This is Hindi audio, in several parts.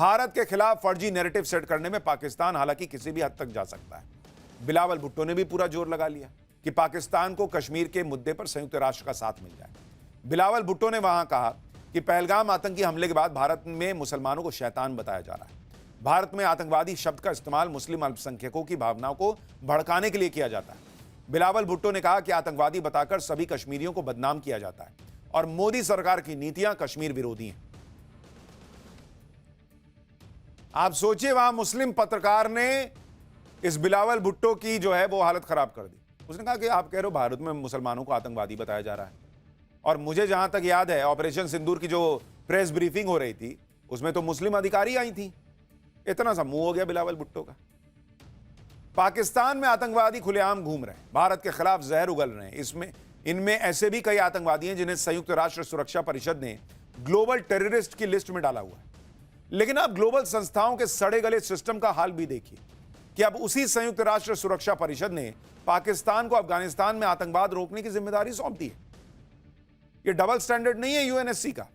भारत के खिलाफ फर्जी नैरेटिव सेट करने में पाकिस्तान हालांकि किसी भी हद तक जा सकता है। बिलावल भुट्टो ने भी पूरा जोर लगा लिया कि पाकिस्तान को कश्मीर के मुद्दे पर संयुक्त राष्ट्र का साथ मिल जाए। बिलावल भुट्टो ने वहां कहा कि पहलगाम आतंकी हमले के बाद भारत में मुसलमानों को शैतान बताया जा रहा है। भारत में आतंकवादी शब्द का इस्तेमाल मुस्लिम अल्पसंख्यकों की भावनाओं को भड़काने के लिए किया जाता है। बिलावल भुट्टो ने कहा कि आतंकवादी बताकर सभी कश्मीरियों को बदनाम किया जाता है और मोदी सरकार की नीतियां कश्मीर विरोधी हैं। आप सोचिए, वहां मुस्लिम पत्रकार ने इस बिलावल भुट्टो की जो है वो हालत खराब कर दी। उसने कहा कि आप कह रहे हो भारत में मुसलमानों को आतंकवादी बताया जा रहा है, और मुझे जहां तक याद है ऑपरेशन सिंदूर की जो प्रेस ब्रीफिंग हो रही थी उसमें तो मुस्लिम अधिकारी आई थी। इतना सा मुंह हो गया बिलावल भुट्टो का। पाकिस्तान में आतंकवादी खुलेआम घूम रहे हैं, भारत के खिलाफ जहर उगल रहे हैं। इनमें ऐसे भी कई आतंकवादी हैं जिन्हें संयुक्त राष्ट्र सुरक्षा परिषद ने ग्लोबल टेररिस्ट की लिस्ट में डाला हुआ है। लेकिन अब ग्लोबल संस्थाओं के सड़े गले सिस्टम का हाल भी देखिए कि अब उसी संयुक्त राष्ट्र सुरक्षा परिषद ने पाकिस्तान को अफगानिस्तान में आतंकवाद रोकने की जिम्मेदारी सौंप दी है। यह डबल स्टैंडर्ड नहीं है यूएनएससी का।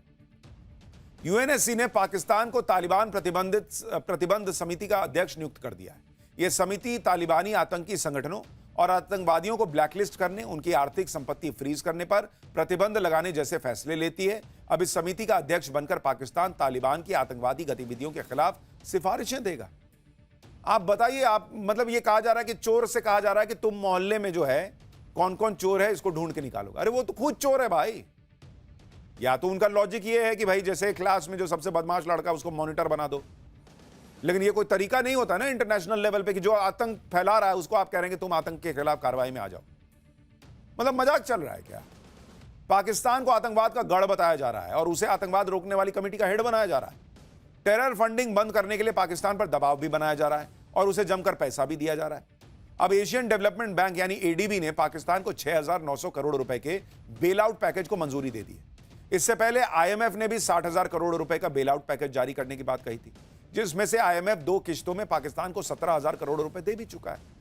यूएनएससी ने पाकिस्तान को तालिबान प्रतिबंध समिति का अध्यक्ष नियुक्त कर दिया है। यह समिति तालिबानी आतंकी संगठनों और आतंकवादियों को ब्लैकलिस्ट करने, उनकी आर्थिक संपत्ति फ्रीज करने पर प्रतिबंध लगाने जैसे फैसले लेती है। अब इस समिति का अध्यक्ष बनकर पाकिस्तान तालिबान की आतंकवादी गतिविधियों के खिलाफ सिफारिशें देगा। आप बताइए, आप मतलब ये कहा जा रहा है कि चोर से कहा जा रहा है कि तुम मोहल्ले में जो है कौन कौन चोर है इसको ढूंढ के निकालोगे। अरे वो तो खुद चोर है भाई। या तो उनका लॉजिक ये है कि भाई जैसे क्लास में जो सबसे बदमाश लड़का उसको मॉनिटर बना दो, लेकिन ये कोई तरीका नहीं होता ना इंटरनेशनल लेवल पे कि जो आतंक फैला रहा है उसको आप कह रहे हैं कि तुम आतंक के खिलाफ कार्रवाई में आ जाओ। मतलब मजाक चल रहा है क्या? पाकिस्तान को आतंकवाद का गढ़ बताया जा रहा है और उसे आतंकवाद रोकने वाली कमेटी का हेड बनाया जा रहा है। टेरर फंडिंग बंद करने के लिए पाकिस्तान पर दबाव भी बनाया जा रहा है और उसे जमकर पैसा भी दिया जा रहा है। अब एशियन डेवलपमेंट बैंक यानी एडीबी ने पाकिस्तान को 6,900 करोड़ रुपए के बेल आउट पैकेज को मंजूरी दे दी है। इससे पहले आईएमएफ ने भी 60,000 करोड़ रुपए का बेल आउट पैकेज जारी करने की बात कही थी, जिसमें से आईएमएफ 2 किश्तों में पाकिस्तान को 17,000 करोड़ रुपए दे भी चुका है।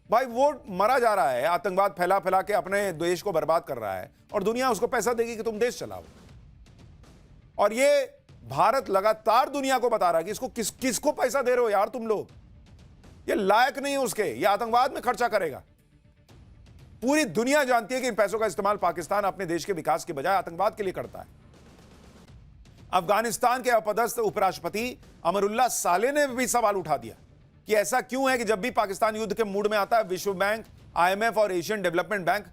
भाई वो मरा जा रहा है, आतंकवाद फैला फैला के अपने देश को बर्बाद कर रहा है और दुनिया उसको पैसा देगी कि तुम देश चलाओ। और ये भारत लगातार दुनिया को बता रहा है कि इसको किसको पैसा दे रहे हो यार तुम लोग, ये लायक नहीं है उसके, ये आतंकवाद में खर्चा करेगा। पूरी दुनिया जानती है कि इन पैसों का इस्तेमाल पाकिस्तान अपने देश के विकास के बजाय आतंकवाद के लिए करता है। अफगानिस्तान के अपदस्थ उपराष्ट्रपति अमरुल्लाह साले ने भी सवाल उठा दिया कि ऐसा क्यों है कि जब भी पाकिस्तान युद्ध के मूड में आता है विश्व बैंक, आईएमएफ और एशियन डेवलपमेंट बैंक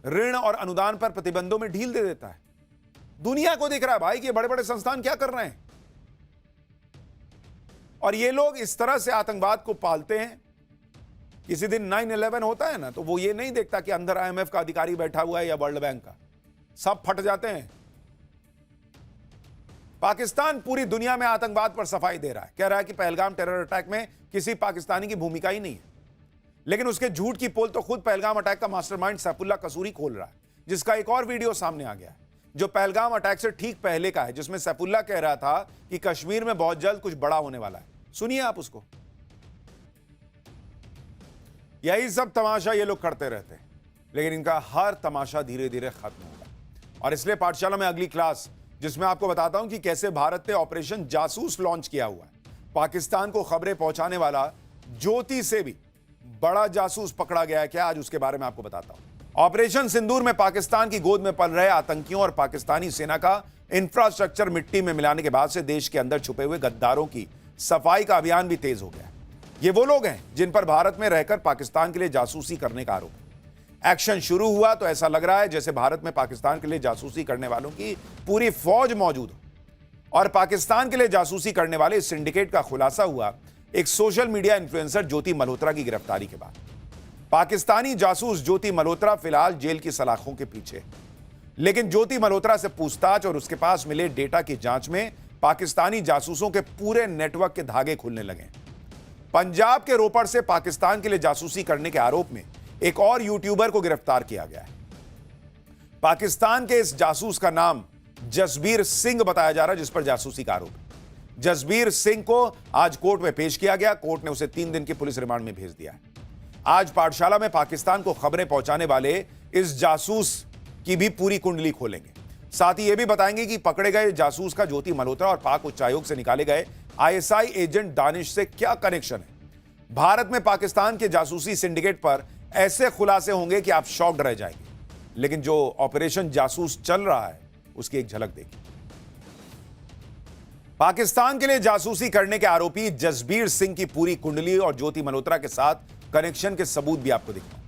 ऋण और अनुदान पर प्रतिबंधों में ढील दे देता है। दुनिया को दिख रहा है भाई कि बड़े बड़े संस्थान क्या कर रहे हैं, और ये लोग इस तरह से आतंकवाद को पालते हैं। किसी दिन 9/11 होता है ना, तो वो ये नहीं देखता कि अंदर आईएमएफ का अधिकारी बैठा हुआ है या वर्ल्ड बैंक का, सब फट जाते हैं। पाकिस्तान पूरी दुनिया में आतंकवाद पर सफाई दे रहा है, कह रहा है कि पहलगाम टेरर अटैक में किसी पाकिस्तानी की भूमिका ही नहीं है। लेकिन उसके झूठ की पोल तो खुद पहलगाम अटैक का मास्टरमाइंड सैफुल्लाह कसूरी खोल रहा है, जिसका एक और वीडियो सामने आ गया है जो पहलगाम अटैक से ठीक पहले का है, जिसमें सैफुल्लाह कह रहा था कि कश्मीर में बहुत जल्द कुछ बड़ा होने वाला है। सुनिए आप उसको। यही सब तमाशा ये लोग करते रहते हैं, लेकिन इनका हर तमाशा धीरे धीरे खत्म होगा। और इसलिए पाठशाला में अगली क्लास, जिसमें आपको बताता हूं कि कैसे भारत ने ऑपरेशन जासूस लॉन्च किया हुआ है। पाकिस्तान को खबरें पहुंचाने वाला ज्योति से भी बड़ा जासूस पकड़ा गया है क्या, आज उसके बारे में आपको बताता हूं। ऑपरेशन सिंदूर में पाकिस्तान की गोद में पल रहे आतंकियों और पाकिस्तानी सेना का इंफ्रास्ट्रक्चर मिट्टी में मिलाने के बाद से देश के अंदर छुपे हुए गद्दारों की सफाई का अभियान भी तेज हो गया है। ये वो लोग हैं जिन पर भारत में रहकर पाकिस्तान के लिए जासूसी करने का आरोप है। एक्शन शुरू हुआ तो ऐसा लग रहा है जैसे भारत में पाकिस्तान के लिए जासूसी करने वालों की पूरी फौज मौजूद हो। और पाकिस्तान के लिए जासूसी करने वाले इस सिंडिकेट का खुलासा हुआ एक सोशल मीडिया इन्फ्लुएंसर ज्योति मल्होत्रा की गिरफ्तारी के बाद। पाकिस्तानी जासूस ज्योति मल्होत्रा फिलहाल जेल की सलाखों के पीछे है, लेकिन ज्योति मल्होत्रा से पूछताछ और उसके पास मिले डेटा की जांच में पाकिस्तानी जासूसों के पूरे नेटवर्क के धागे खुलने लगे। पंजाब के रोपड़ से पाकिस्तान के लिए जासूसी करने के आरोप में एक और यूट्यूबर को गिरफ्तार किया गया है। पाकिस्तान के इस जासूस का नाम जसबीर सिंह बताया जा रहा है, जिस पर जासूसी का आरोप है। जसबीर सिंह को आज कोर्ट में पेश किया गया। कोर्ट ने उसे 3 दिन की पुलिस रिमांड में भेज दिया है। आज पाठशाला में पाकिस्तान को खबरें पहुंचाने वाले इस जासूस की भी पूरी कुंडली खोलेंगे। साथ ही यह भी बताएंगे कि पकड़े गए जासूस का ज्योति मल्होत्रा और पाक उच्चायोग से निकाले गए आईएसआई एजेंट दानिश से क्या कनेक्शन है। भारत में पाकिस्तान के जासूसी सिंडिकेट पर ऐसे खुलासे होंगे कि आप शॉक्ड रह जाएंगे। लेकिन जो ऑपरेशन जासूस चल रहा है उसकी एक झलक देखिए। पाकिस्तान के लिए जासूसी करने के आरोपी जसबीर सिंह की पूरी कुंडली और ज्योति मल्होत्रा के साथ कनेक्शन के सबूत भी आपको दिखाऊंगा।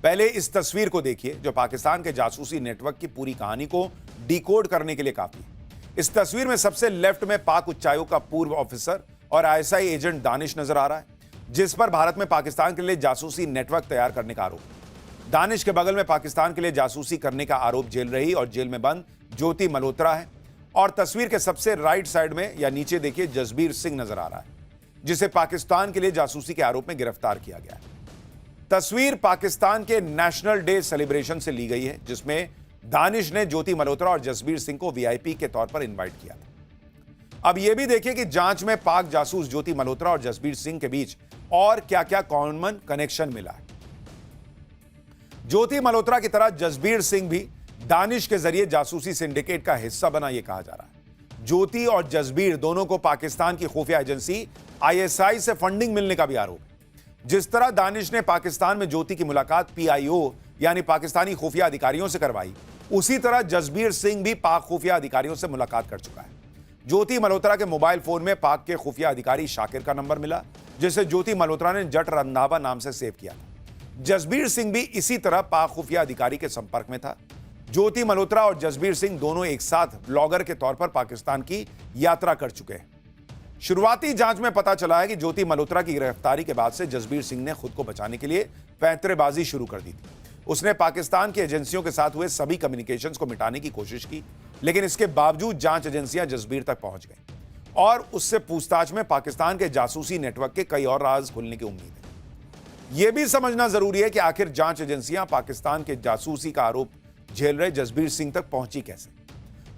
पहले इस तस्वीर को देखिए जो पाकिस्तान के जासूसी नेटवर्क की पूरी कहानी को डिकोड करने के लिए काफी है। इस तस्वीर में सबसे लेफ्ट में पाक उच्चायोग का पूर्व ऑफिसर और आईएसआई एजेंट दानिश नजर आ रहा है, जिस पर भारत में पाकिस्तान के लिए जासूसी नेटवर्क तैयार करने का आरोप है। दानिश के बगल में पाकिस्तान के लिए जासूसी करने का आरोप झेल रही और जेल में बंद ज्योति मल्होत्रा है। और तस्वीर के सबसे राइट साइड में या नीचे देखिए जसबीर सिंह नजर आ रहा है, जिसे पाकिस्तान के लिए जासूसी के आरोप में गिरफ्तार किया गया है। तस्वीर पाकिस्तान के नेशनल डे सेलिब्रेशन से ली गई है, जिसमें दानिश ने ज्योति मल्होत्रा और जसबीर सिंह को वीआईपी के तौर पर इनवाइट किया था। अब यह भी देखिए कि जांच में पाक जासूस ज्योति मल्होत्रा और जसबीर सिंह के बीच और क्या क्या कॉमन कनेक्शन मिला है। ज्योति मल्होत्रा की तरह जसबीर सिंह भी दानिश के जरिए जासूसी सिंडिकेट का हिस्सा बना, यह कहा जा रहा है। ज्योति और जसबीर दोनों को पाकिस्तान की खुफिया एजेंसी आईएसआई से फंडिंग मिलने का भी आरोप है। जिस तरह दानिश ने पाकिस्तान में ज्योति की मुलाकात पीआईओ यानी पाकिस्तानी खुफिया अधिकारियों से करवाई, उसी तरह जसबीर सिंह भी पाक खुफिया अधिकारियों से मुलाकात कर चुका है। ज्योति मल्होत्रा के मोबाइल फोन में पाक के खुफिया अधिकारी शाकिर का नंबर मिला, जिसे ज्योति मल्होत्रा ने जट रंधावा नाम से सेव किया था। जसबीर सिंह भी इसी तरह पाक खुफिया अधिकारी के संपर्क में था। ज्योति मल्होत्रा और जसबीर सिंह दोनों एक साथ ब्लॉगर के तौर पर पाकिस्तान की यात्रा कर चुके हैं। शुरुआती जांच में पता चला है कि ज्योति मल्होत्रा की गिरफ्तारी के बाद से जसबीर सिंह ने खुद को बचाने के लिए पैंतरेबाजी शुरू कर दी थी। उसने पाकिस्तान की एजेंसियों के साथ हुए सभी कम्युनिकेशंस को मिटाने की कोशिश की, लेकिन इसके बावजूद जांच एजेंसियां जसबीर तक पहुंच गई और उससे पूछताछ में पाकिस्तान के जासूसी नेटवर्क के कई और राज खुलने की उम्मीद है। यह भी समझना जरूरी है कि आखिर जांच एजेंसियां पाकिस्तान के जासूसी का आरोप झेल रहे जसबीर सिंह तक पहुंची कैसे।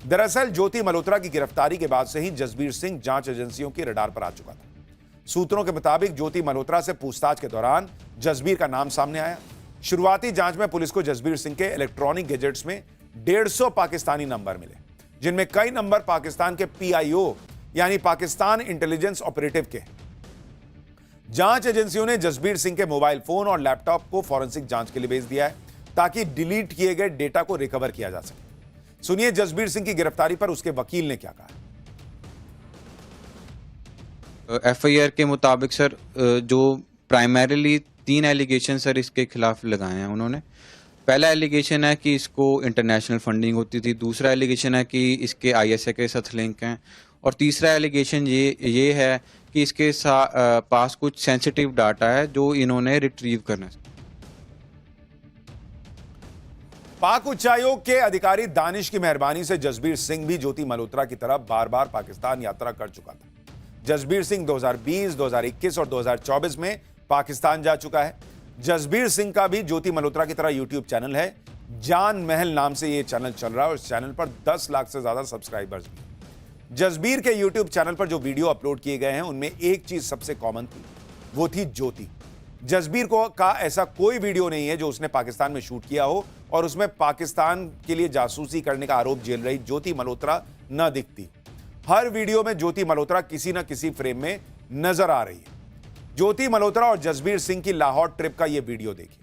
दरअसल ज्योति मल्होत्रा की गिरफ्तारी के बाद से ही जसबीर सिंह जांच एजेंसियों के रडार पर आ चुका था। सूत्रों के मुताबिक ज्योति मल्होत्रा से पूछताछ के दौरान जसबीर का नाम सामने आया। शुरुआती जांच में पुलिस को जसबीर सिंह के इलेक्ट्रॉनिक गैजेट्स में 150 पाकिस्तानी नंबर मिले, जिनमें कई नंबर पाकिस्तान के पीआईओ यानी पाकिस्तान इंटेलिजेंस ऑपरेटिव के। जांच एजेंसियों ने जसबीर सिंह के मोबाइल फोन और लैपटॉप को फॉरेंसिक जांच के लिए भेज दिया है, ताकि डिलीट किए गए डेटा को रिकवर किया जा सके। सुनिए जसबीर सिंह की गिरफ्तारी पर उसके वकील ने क्या कहा। एफआईआर के मुताबिक सर जो प्राइमरीली 3 एलिगेशन सर इसके खिलाफ लगाए हैं उन्होंने। पहला एलिगेशन है कि इसको इंटरनेशनल फंडिंग होती थी, दूसरा एलिगेशन है कि इसके आईएसआई के साथ लिंक हैं, और तीसरा एलिगेशन ये है कि इसके पास कुछ सेंसिटिव डाटा है जो इन्होंने रिट्रीव करना है। पाक उच्चायोग के अधिकारी दानिश की मेहरबानी से जसबीर सिंह भी ज्योति मल्होत्रा की तरह बार बार पाकिस्तान यात्रा कर चुका था। जसबीर सिंह 2020, 2021 और 2024 में पाकिस्तान जा चुका है। जसबीर सिंह का भी ज्योति मल्होत्रा की तरह यूट्यूब चैनल है, जान महल नाम से यह चैनल चल रहा है और इस चैनल पर 10 लाख से ज्यादा सब्सक्राइबर्स भी। जसबीर के यूट्यूब चैनल पर जो वीडियो अपलोड किए गए हैं उनमें एक चीज सबसे कॉमन थी, वो थी ज्योति। जसबीर का ऐसा कोई वीडियो नहीं है जो उसने पाकिस्तान में शूट किया हो और उसमें पाकिस्तान के लिए जासूसी करने का आरोप झेल रही ज्योति मल्होत्रा न दिखती। हर वीडियो में ज्योति मल्होत्रा किसी न किसी फ्रेम में नजर आ रही है। ज्योति मल्होत्रा और जसबीर सिंह की लाहौर ट्रिप का यह वीडियो देखिए।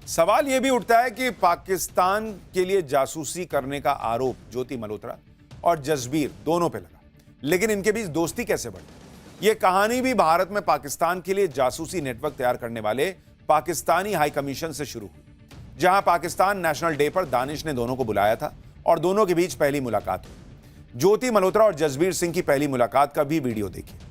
सवाल यह भी उठता है कि पाकिस्तान के लिए जासूसी करने का आरोप ज्योति मल्होत्रा और जसबीर दोनों पे लगा, लेकिन इनके बीच दोस्ती कैसे बढ़ी। यह कहानी भी भारत में पाकिस्तान के लिए जासूसी नेटवर्क तैयार करने वाले पाकिस्तानी हाई कमीशन से शुरू हुई, जहां पाकिस्तान नेशनल डे पर दानिश ने दोनों को बुलाया था और दोनों के बीच पहली मुलाकात हुई। ज्योति मल्होत्रा और जसबीर सिंह की पहली मुलाकात का भी वीडियो देखिए।